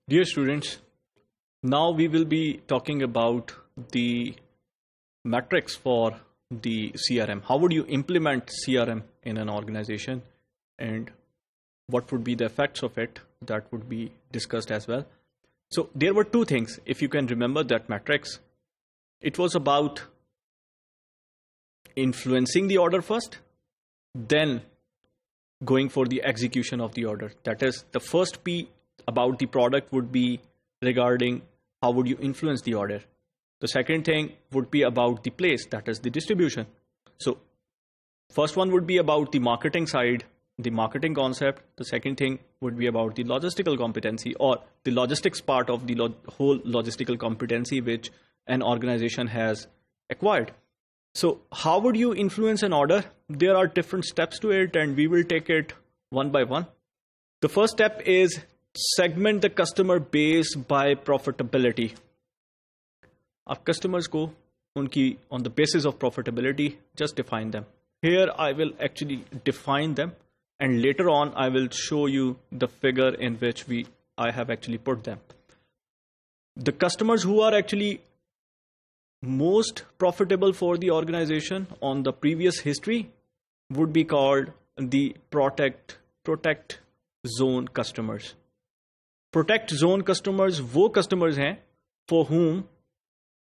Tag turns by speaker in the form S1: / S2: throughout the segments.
S1: Dear students, now we will be talking about the metrics for the CRM. How would you implement CRM in an organization and what would be the effects of it? That would be discussed as well. So there were two things, if you can remember that metrics. It was about influencing the order first, then going for the execution of the order. That is, the first P about the product would be regarding how would you influence the order. The second thing would be about the place, that is the distribution. So first one would be about the marketing side, the marketing concept. The second thing would be about the logistical competency or the logistics part of the whole logistical competency which an organization has acquired. So how would you influence an order? There are different steps to it and we will take it one by one. The first step is segment the customer base by profitability. Our customers को उनकी on the basis of profitability, just define them. Here I will actually define them and later on I will show you the figure in which I have actually put them. The customers who are actually most profitable for the organization on the previous history would be called the protect zone customers. Protect zone customers वो customers हैं for whom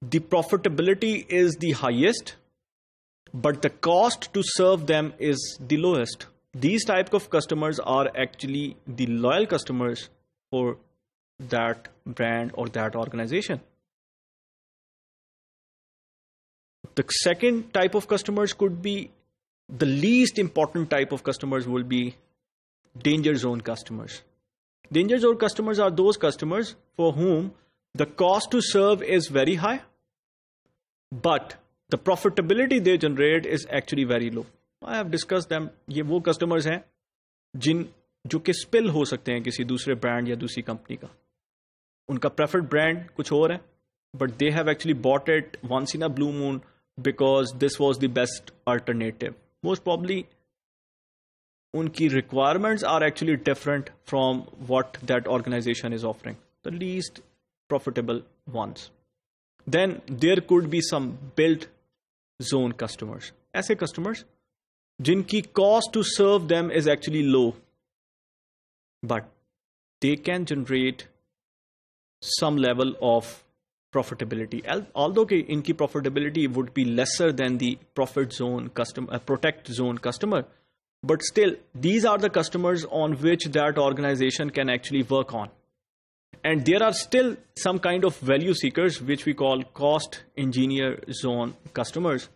S1: the profitability is the highest but the cost to serve them is the lowest. These type of customers are actually the loyal customers for that brand or that organization. The second type of customers could be the least important type of customers will be danger zone customers. Danger zone customers are those customers for whom the cost to serve is very high, but the profitability they generate is actually very low. I have discussed them. ये वो customers हैं जो कि spill हो सकते हैं किसी दूसरे brand या दूसरी company का. उनका preferred brand कुछ और है, but they have actually bought it once in a blue moon because this was the best alternative. Most probably unki requirements are actually different from what that organization is offering, the least profitable ones. Then there could be some built zone customers. ऐसे customers जिनकी cost to serve them is actually low, but they can generate some level of profitability. Although inki profitability would be lesser than the protect zone customer, but still these are the customers on which that organization can actually work on. And there are still some kind of value seekers which we call cost engineer zone customers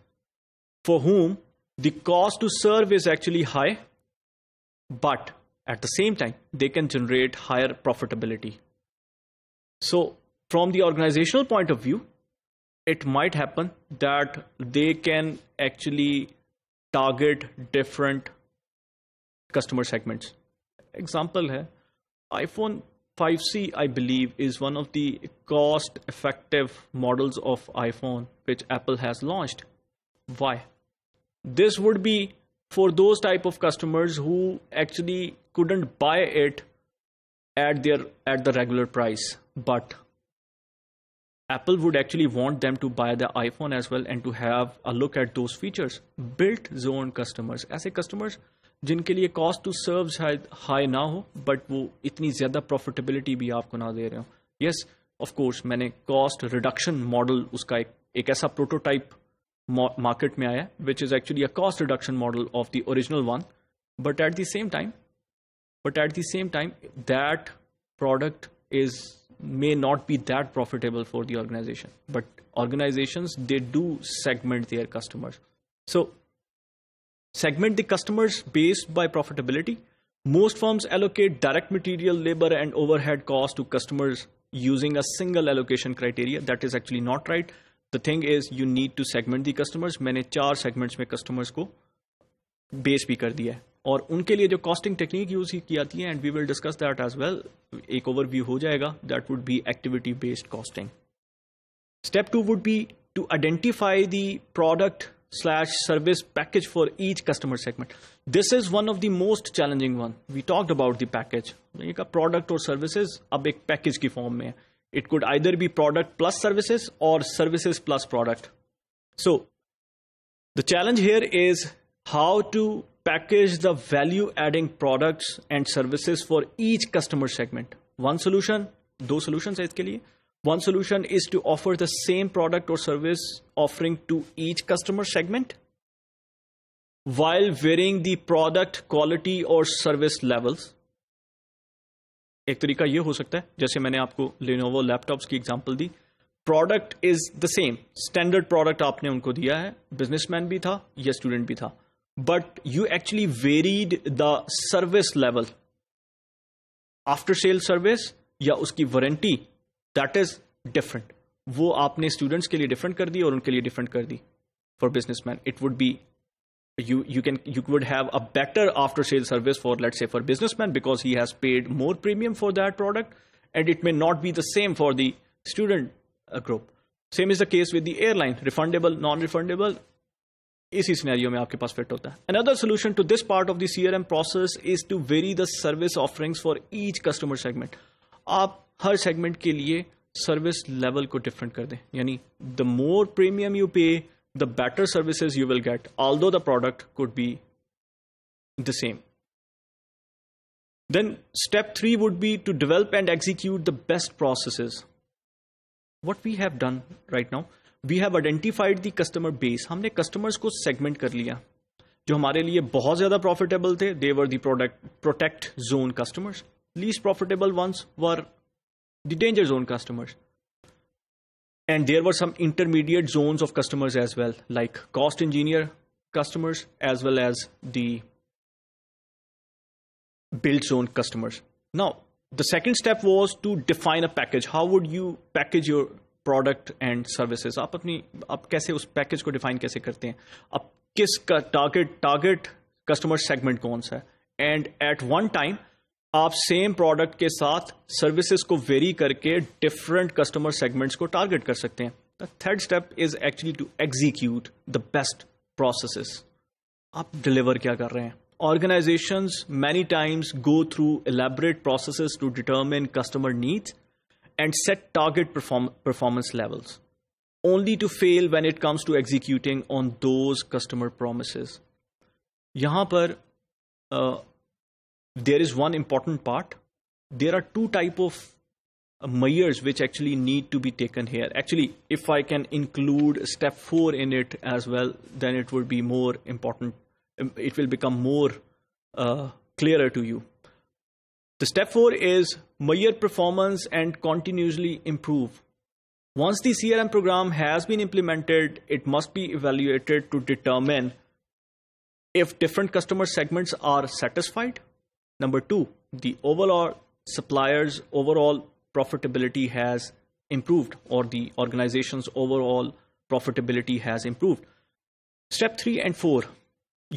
S1: for whom the cost to serve is actually high, but at the same time they can generate higher profitability. So from the organizational point of view, it might happen that they can actually target different customer segments. Example hai, iPhone 5C, I believe, is one of the cost-effective models of iPhone which Apple has launched. Why? This would be for those type of customers who actually couldn't buy it at the regular price, but Apple would actually want them to buy the iPhone as well and to have a look at those features. Built zone customers, ऐसे customers जिनके लिए cost to serve शायद high ना हो, but वो इतनी ज़्यादा profitability भी आपको ना दे रहे हो. Yes, of course, मैंने cost reduction model उसका एक ऐसा prototype market में आया, which is actually a cost reduction model of the original one, but at the same time, that product may not be that profitable for the organization. But organizations, they do segment their customers. So segment the customers based by profitability. Most firms allocate direct material, labor and overhead costs to customers using a single allocation criteria. That is actually not right. The thing is, you need to segment the customers. मैंने 4 segments में customers को base भी कर दिया है और उनके लिए जो costing technique यूज की जाती है, and we will discuss that as well. एक overview हो जाएगा. That would be activity based costing. Step 2 would be to identify the product service package for each customer segment. This is one of the most challenging one. We talked about the package. एक product और services अब एक package की form में है. It could either be product plus services or services plus product. So the challenge here is how to package the value adding products and services for each customer segment. One solution, दो solutions है इसके लिए. One solution is to offer the same product or service offering to each customer segment while varying the product quality or service levels. एक तरीका ये हो सकता है, जैसे मैंने आपको Lenovo लैपटॉप्स की example the. Product is the same, standard product आपने उनको दिया है, बिजनेसमैन भी था या स्टूडेंट भी था, but you actually varied the service level, after sale service या उसकी वारंटी, दैट इज डिफरेंट. वो आपने स्टूडेंट्स के लिए डिफरेंट कर दी और उनके लिए डिफरेंट कर दी. For businessman it would be you would have a better after sale service for, let's say, for businessman, because he has paid more premium for that product, and it may not be the same for the student group. Same is the case with the airline, refundable, non-refundable. इसी scenario में आपके पास fit होता है. Another solution to this part of the CRM process is to vary the service offerings for each customer segment. आप हर segment के लिए service level को different कर दें, यानी the more premium you pay, the better services you will get, although the product could be the same. Then step 3 would be to develop and execute the best processes. What we have done right now, we have identified the customer base. हमने customers को segment कर लिया. जो हमारे लिए बहुत ज़्यादा profitable थे, they were the protect zone customers. Least profitable ones were the danger zone customers. And there were some intermediate zones of customers as well, like cost engineer customers as well as the build zone customers. Now, the second step was to define a package. How would you package your product and services? आप कैसे उस package को define कैसे करते हैं? आप किस target customer segment कौन सा है? And at one time, आप सेम प्रोडक्ट के साथ सर्विसेज को वेरी करके डिफरेंट कस्टमर सेगमेंट्स को टारगेट कर सकते हैं. The third step is actually to execute the best processes. आप डिलीवर क्या कर रहे हैं? Organisations many times go through elaborate processes to determine customer needs and set target performance levels, only to fail when it comes to executing on those customer promises. यहां पर there is one important part. There are two type of measures which actually need to be taken here. Actually, if I can include step 4 in it as well, then it would be more important. It will become more clearer to you. The step 4 is measure performance and continuously improve. Once the CRM program has been implemented, it must be evaluated to determine if different customer segments are satisfied. Number 2, the overall supplier's overall profitability has improved, or the organization's overall profitability has improved. Step 3 and 4,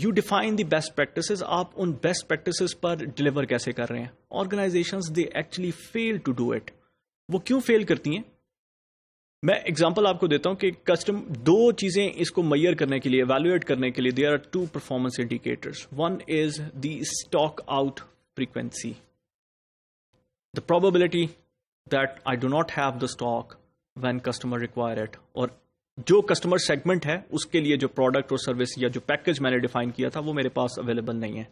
S1: you define the best practices. आप उन best practices पर deliver कैसे कर रहे हैं? Organizations, they actually fail to do it. वो क्यों fail करती हैं? मैं एग्जांपल आपको देता हूं कि दो चीजें इसको मेजर करने के लिए, evaluate करने के लिए, there are two performance indicators. One is the stock out frequency, the probability that I do not have the stock when customer require it, और जो कस्टमर सेगमेंट है उसके लिए जो प्रोडक्ट और सर्विस या जो पैकेज मैंने डिफाइन किया था वो मेरे पास अवेलेबल नहीं है.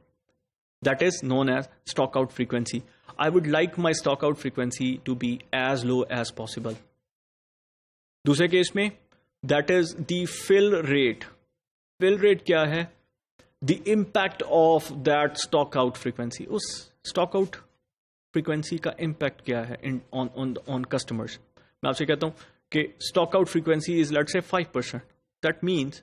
S1: That is known as stock out frequency. I would like my stock out frequency to be as low as possible. दूसरे केस में that is the fill rate. Fill rate क्या है? The impact of that stock out frequency. उस stock out frequency का impact क्या है on customers? मैं आपसे कहता हूं कि stock out frequency is, let's say, 5%. That means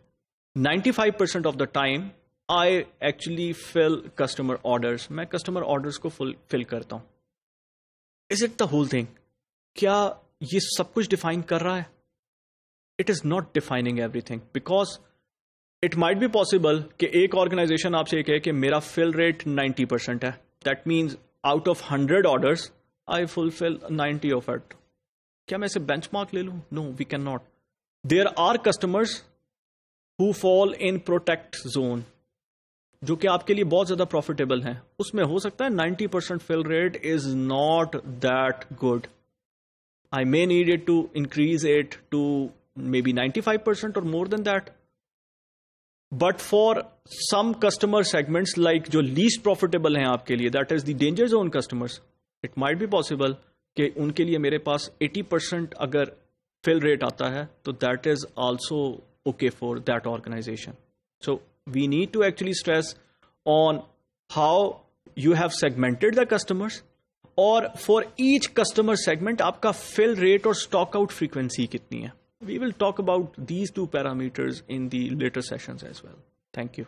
S1: 95% of the time I actually fill customer orders. मैं customer orders को fill करता हूं. Is it the whole thing? क्या ये सब कुछ define कर रहा है? It is not defining everything, because it might be possible कि एक ऑर्गेनाइजेशन आपसे ये कहे कि मेरा फिल रेट 90% है. That means out of 100 orders, I fulfill 90 of it. क्या मैं इसे benchmark ले लूं? No, we cannot. There are customers who fall in protect zone, जो कि आपके लिए बहुत ज्यादा प्रॉफिटेबल हैं, उसमें हो सकता है 90% fill rate is not that good. I may need it to increase it to maybe 95% or more than that. But for some customer segments like जो least profitable हैं आपके लिए, that is the danger zone customers, it might be possible कि उनके लिए मेरे पास 80% अगर fill rate आता है, तो that is also okay for that organization. So we need to actually stress on how you have segmented the customers, और for each customer segment आपका fill rate और stock out frequency कितनी है. We will talk about these two parameters in the later sessions as well. Thank you.